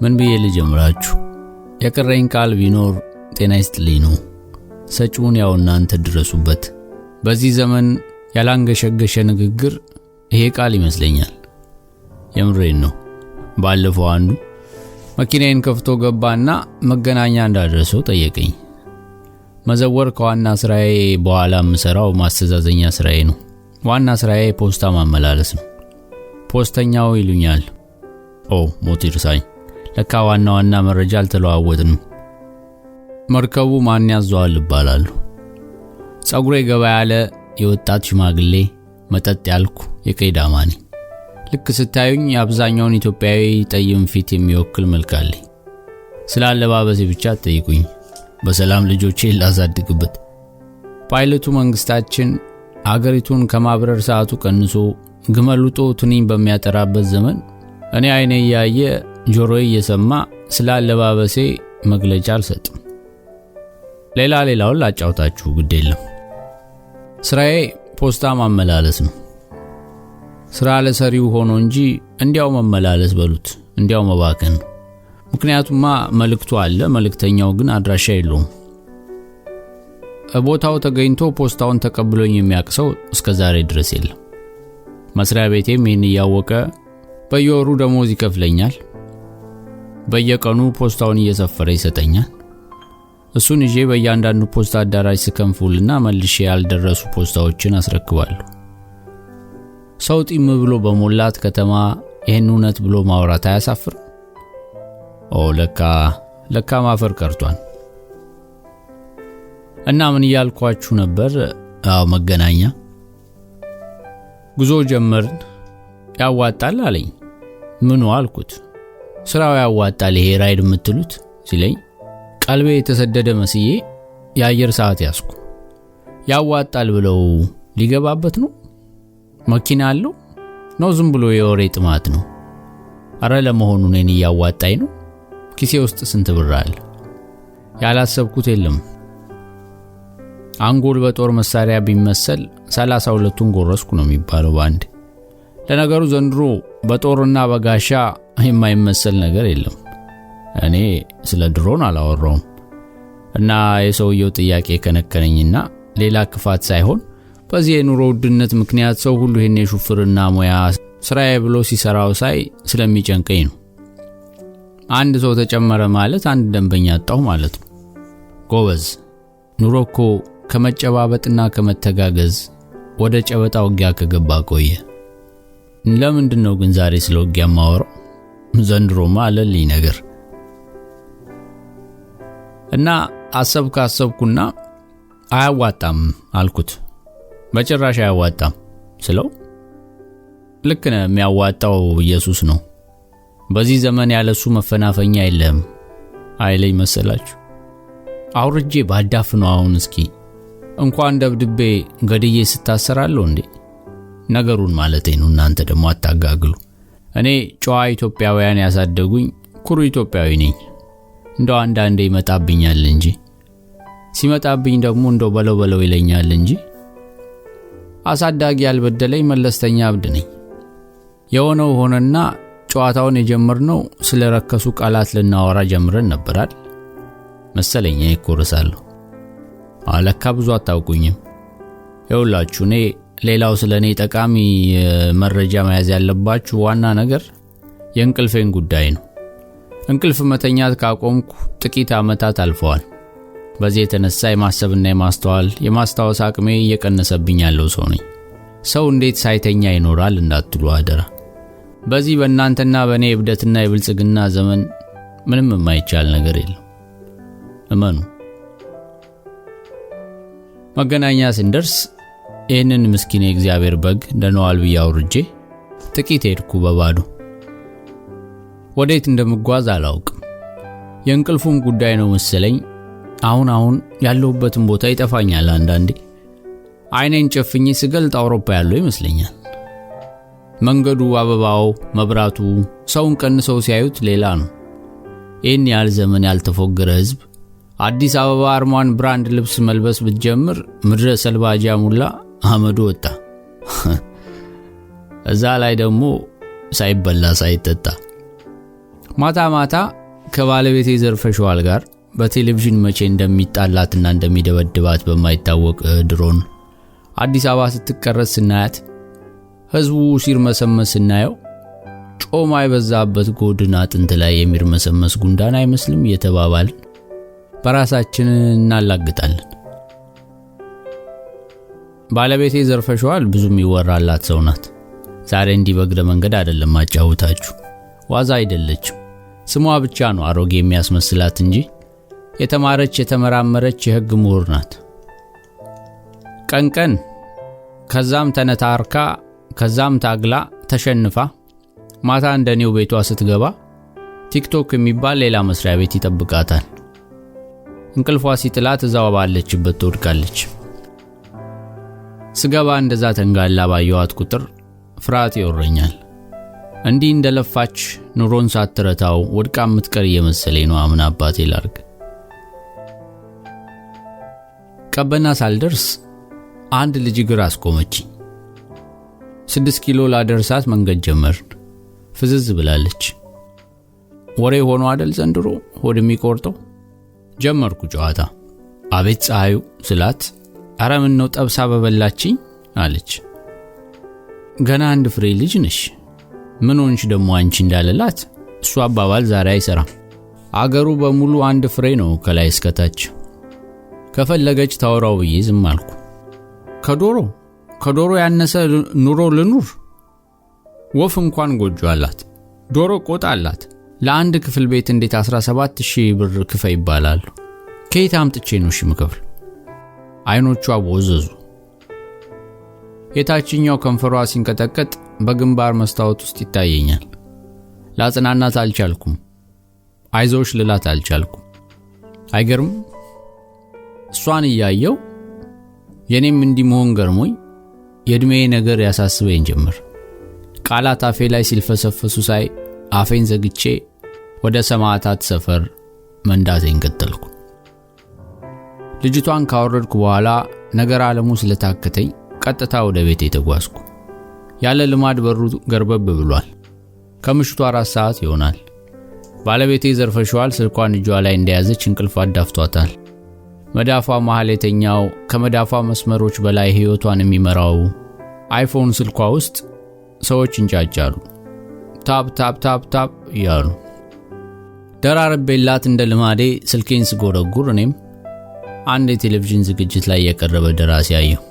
ምን ብዬ ልጀምራችሁ? የቀረኝ ቃል ቢኖር ጤና ይስጥልኝ ነው። ሰጪውን ያው እናንተ ድረሱበት። በዚህ ዘመን ያላንገሸገሸ ንግግር ይሄ ቃል ይመስለኛል። የምሬን ነው። ባለፈው አንዱ መኪናዬን ከፍቶ ገባና መገናኛ እንዳደረሰው ጠየቀኝ። መዘወር ከዋና ስራዬ በኋላ የምሰራው ማስተዛዘኛ ስራዬ ነው። ዋና ስራዬ ፖስታ ማመላለስ ነው። ፖስተኛው ይሉኛል። ሞት ይርሳኝ። ለካ ዋና መረጃ አልተለዋወጥንም። መርከቡ ማን ያዘዋል ይባላል። ጸጉሬ ገባ ያለ የወጣት ሽማግሌ መጠጥ ያልኩ የቀይዳማ ነኝ። ልክ ስታዩኝ አብዛኛውን ኢትዮጵያዊ ጠይም ፊት የሚወክል መልክ አለኝ። ስላለባበሴ ብቻ ጠይቁኝ፣ በሰላም ልጆቼ ላሳድግበት። ፓይለቱ መንግስታችን አገሪቱን ከማብረር ሰዓቱ ቀንሶ ግመሉጦ ትንኝ በሚያጠራበት ዘመን እኔ አይኔ ያየ ጆሮዬ እየሰማ ስላለባበሴ መግለጫ አልሰጥም። ሌላውን ላጫውታችሁ ግድ የለም። ስራዬ ፖስታ ማመላለስ ነው። ስራ ለሰሪው ሆኖ እንጂ እንዲያው መመላለስ በሉት እንዲያው መባከን ነው። ምክንያቱም መልእክቱ አለ፣ መልእክተኛው ግን አድራሻ የለውም። ቦታው ተገኝቶ ፖስታውን ተቀብሎኝ የሚያቅሰው እስከዛሬ ድረስ የለም። መስሪያ ቤቴም ይህን ያወቀ በየወሩ ደሞዝ ይከፍለኛል። በየቀኑ ፖስታውን እየሰፈረ ይሰጠኛል። እሱን ይዤ በእያንዳንዱ ፖስታ አዳራሽ ስከንፉልና መልሼ ያልደረሱ ፖስታዎችን አስረክባለሁ። ሰው ጢም ብሎ በሞላት ከተማ ይሄን እውነት ብሎ ማውራት አያሳፍር? ለካ ማፈር ቀርቷል። እና ምን ያልኳችሁ ነበር? መገናኛ ጉዞ ጀመርን። ያዋጣል አለኝ። ምኑ አልኩት። ስራው ያዋጣል ይሄ ራይድ የምትሉት ሲለኝ ቀልቤ የተሰደደ መስዬ የአየር ሰዓት ያስኩ። ያዋጣል ብለው ሊገባበት ነው? መኪና አለው ነው? ዝም ብሎ የወሬ ጥማት ነው? አረ ለመሆኑ እኔን ያዋጣኝ ነው? ኪሴ ውስጥ ስንት ብር አለ? ያላሰብኩት የለም። አንጎል በጦር መሳሪያ ቢመሰል 32ቱን ጎረስኩ ነው የሚባለው ባንድ። ለነገሩ ዘንድሮ በጦርና በጋሻ የማይመሰል ነገር የለም። እኔ ስለ ድሮን አላወራውም። እና የሰውየው ጥያቄ ከነከነኝና ሌላ ክፋት ሳይሆን በዚህ የኑሮ ውድነት ምክንያት ሰው ሁሉ ይሄን የሹፍርና ሙያ ስራዬ ብሎ ሲሰራው ሳይ ስለሚጨንቀኝ ነው። አንድ ሰው ተጨመረ ማለት አንድ ደንበኛ አጣው ማለት ነው። ጎበዝ፣ ኑሮ እኮ ከመጨባበጥና ከመተጋገዝ ወደ ጨበጣ ውጊያ ከገባ ቆየ። ለምንድነው ግን ዛሬ ስለ ውጊያ ማወራው? ዘንድሮማ አለልኝ ነገር። እና አሰብኩና አያዋጣም አልኩት። በጭራሽ አያዋጣም ስለው ልክ ነው፣ የሚያዋጣው ኢየሱስ ነው። በዚህ ዘመን ያለሱ መፈናፈኛ የለም አይለኝ መሰላችሁ? አውርጄ ባዳፍነው አሁን እስኪ እንኳን ደብድቤ ገድዬ ስታሰራለሁ እንዴ? ነገሩን ማለቴ ነው። እናንተ ደግሞ አታጋግሉ። እኔ ጨዋ ኢትዮጵያውያን ያሳደጉኝ ኩሩ ኢትዮጵያዊ ነኝ። እንደው አንዳንዴ ይመጣብኛል እንጂ ሲመጣብኝ ደግሞ እንደው በለው ይለኛል እንጂ አሳዳጊ ያልበደለኝ መለስተኛ አብድ ነኝ። የሆነው ሆነና ጨዋታውን የጀመርነው ስለረከሱ ቃላት ልናወራ ጀምረን ነበራል መሰለኝ። ይኮርሳለሁ። አለካ ብዙ አታውቁኝም። ይኸውላችሁ እኔ ሌላው ስለኔ ጠቃሚ መረጃ መያዝ ያለባችሁ ዋና ነገር የእንቅልፌን ጉዳይ ነው። እንቅልፍ መተኛት ካቆምኩ ጥቂት ዓመታት አልፈዋል። በዚህ የተነሳ የማሰብና የማስታወስ አቅሜ እየቀነሰብኝ ያለው ሰው ነኝ። ሰው እንዴት ሳይተኛ ይኖራል እንዳትሉ አደራ። በዚህ በእናንተና በእኔ እብደትና የብልጽግና ዘመን ምንም የማይቻል ነገር የለም። እመኑ። መገናኛ ስንደርስ ይህንን ምስኪን የእግዚአብሔር በግ እንደነዋል ብዬ አውርጄ ጥቂት ሄድኩ በባዶ። ወዴት እንደምጓዝ አላውቅም። የእንቅልፉም ጉዳይ ነው መሰለኝ። አሁን ያለሁበትን ቦታ ይጠፋኛል አንዳንዴ። አይኔን ጨፍኜ ስገልጥ አውሮፓ ያለው ይመስለኛል። መንገዱ፣ አበባው፣ መብራቱ ሰውን ቀንሰው ሲያዩት ሌላ ነው። ይህን ያህል ዘመን ያልተፎገረ ህዝብ አዲስ አበባ አርማን ብራንድ ልብስ መልበስ ብትጀምር ምድረ ሰልባጃ ሙላ አመዱ ወጣ። እዛ ላይ ደግሞ ሳይበላ ሳይጠጣ ማታ ማታ ከባለቤቴ ዘርፈሽዋል ጋር በቴሌቪዥን መቼ እንደሚጣላትና እንደሚደበድባት በማይታወቅ ድሮን አዲስ አበባ ስትቀረጽ ስናያት ህዝቡ ሲርመሰመስ ስናየው ጮማ የበዛበት ጎድና አጥንት ላይ የሚርመሰመስ ጉንዳን አይመስልም እየተባባልን በራሳችን እናላግጣለን። ባለቤቴ ዘርፈሽዋል ብዙም ይወራላት ሰው ናት። ዛሬ እንዲህ በእግረ መንገድ አይደለም ማጫወታችሁ። ዋዛ አይደለችም። ስሟ ብቻ ነው አሮጌ የሚያስመስላት እንጂ የተማረች የተመራመረች የህግ ምሁር ናት። ቀን ከዛም ተነታርካ ከዛም ታግላ ተሸንፋ ማታ እንደኔው ቤቷ ስትገባ ቲክቶክ የሚባል ሌላ መስሪያ ቤት ይጠብቃታል። እንቅልፏ ሲጥላት እዛው ባለችበት ትወድቃለች። ስገባ እንደዛ ተንጋላ ባየዋት ቁጥር ፍርሃት ይወረኛል። እንዲህ እንደለፋች ኑሮን ሳትረታው ወድቃ ምትቀር እየመሰለኝ ነው። አምን አባቴ ላርግ። ቀበና ሳልደርስ አንድ ልጅ ግራ አስቆመችኝ። 6 ኪሎ ላደርሳት መንገድ ጀመርን። ፍዝዝ ብላለች። ወሬ ሆኖ አይደል ዘንድሮ ሆድ የሚቆርጠው። ጀመርኩ ጨዋታ። አቤት ፀሐዩ ስላት አረ ምን ነው ጠብሳ በበላችኝ አለች። ገና አንድ ፍሬ ልጅ ነሽ ምን ሆንሽ ደሞ አንቺ እንዳለላት እሱ አባባል ዛሬ አይሰራም። አገሩ በሙሉ አንድ ፍሬ ነው ከላይ እስከታች። ከፈለገች ታወራው ብዬ ዝም አልኩ። ከዶሮ ያነሰ ኑሮ ልኑር? ወፍ እንኳን ጎጆ አላት፣ ዶሮ ቆጣ አላት። ለአንድ ክፍል ቤት እንዴት 17000 ብር ክፈይ ይባላል? ከየት አምጥቼ ነው እሺ ምከፍል? አይኖቿ ቦዘዙ። የታችኛው ከንፈሯ ሲንቀጠቀጥ በግንባር መስታወት ውስጥ ይታየኛል። ላጽናናት አልቻልኩም። አይዞሽ ልላት አልቻልኩም። አይገርም? እሷን እያየው የኔም እንዲህ መሆን ገርሞኝ የእድሜ ነገር ያሳስበኝ ጀመር። ቃላት አፌ ላይ ሲልፈሰፈሱ ሳይ አፌን ዘግቼ ወደ ሰማዕታት ሰፈር መንዳቴን ቀጠልኩ። ልጅቷን ካወረድኩ በኋላ ነገር ዓለሙ ስለታከተኝ ቀጥታ ወደ ቤቴ ተጓዝኩ። ያለ ልማድ በሩ ገርበብ ብሏል። ከምሽቱ 4 ሰዓት ይሆናል። ባለቤቴ ዘርፈሽዋል ስልኳን እጇ ላይ እንደያዘች እንቅልፍ አዳፍቷታል። መዳፏ መሃል የተኛው ከመዳፏ መስመሮች በላይ ህይወቷን የሚመራው አይፎን ስልኳ ውስጥ ሰዎች እንጫጫሉ። ታፕ ታፕ ታፕ ታፕ ያሉ ደራረቤላት እንደ ልማዴ ስልኬን ስጎረጉር እኔም አንድ የቴሌቪዥን ዝግጅት ላይ የቀረበ ደራሲ ያየሁ።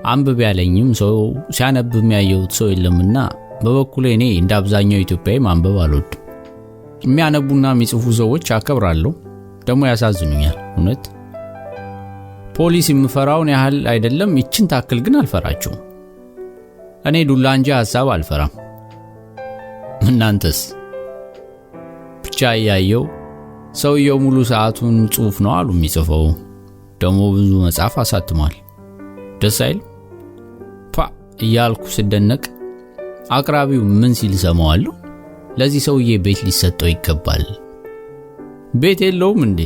አንብብ ያለኝም ሰው ሲያነብም ያየሁት ሰው የለምና በበኩሌ እኔ እንደ አብዛኛው ኢትዮጵያዊ ማንበብ አልወድም። የሚያነቡና የሚጽፉ ሰዎች አከብራለሁ፣ ደሞ ያሳዝኑኛል። እውነት ፖሊስ የምፈራውን ያህል አይደለም፣ ይችን ታክል ግን አልፈራቸውም። እኔ ዱላ እንጂ ሐሳብ አልፈራም። እናንተስ? ብቻ ያየው ሰውየው ሙሉ ሰዓቱን ጽሑፍ ነው አሉ የሚጽፈው። ደሞ ብዙ መጽሐፍ አሳትሟል። ደስ አይል? እያልኩ ስደነቅ አቅራቢው ምን ሲል ሰማዋለሁ? ለዚህ ሰውዬ ቤት ሊሰጠው ይገባል። ቤት የለውም እንዴ?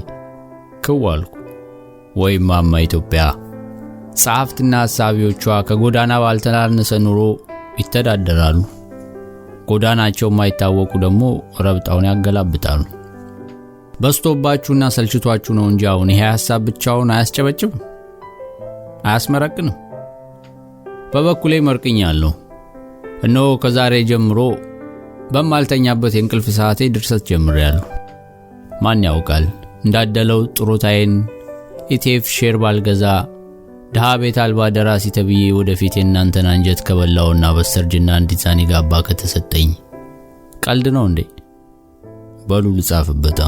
ከዋልኩ ወይ ማማ ኢትዮጵያ። ጸሐፍትና ሐሳቢዎቿ ከጎዳና ባልተናነሰ ኑሮ ይተዳደራሉ። ጎዳናቸው የማይታወቁ ደግሞ ረብጣውን ያገላብጣሉ። በስቶባችሁና ሰልችቷችሁ ነው እንጂ አሁን ይሄ ሐሳብ ብቻውን አያስጨበጭብም፣ አያስመረቅንም። በበኩሌ መርቅኛለሁ። እነሆ ከዛሬ ጀምሮ በማልተኛበት የእንቅልፍ ሰዓቴ ድርሰት ጀምሬያለሁ። ማን ያውቃል እንዳደለው ጥሩታዬን ኢቲኤፍ ሼር ባልገዛ ድሃ ቤት አልባ ደራሲ ተብዬ ወደፊት የእናንተን አንጀት ከበላውና በሰርጅና እንዲዛኒ ጋባ ከተሰጠኝ። ቀልድ ነው እንዴ? በሉ ልጻፍበት።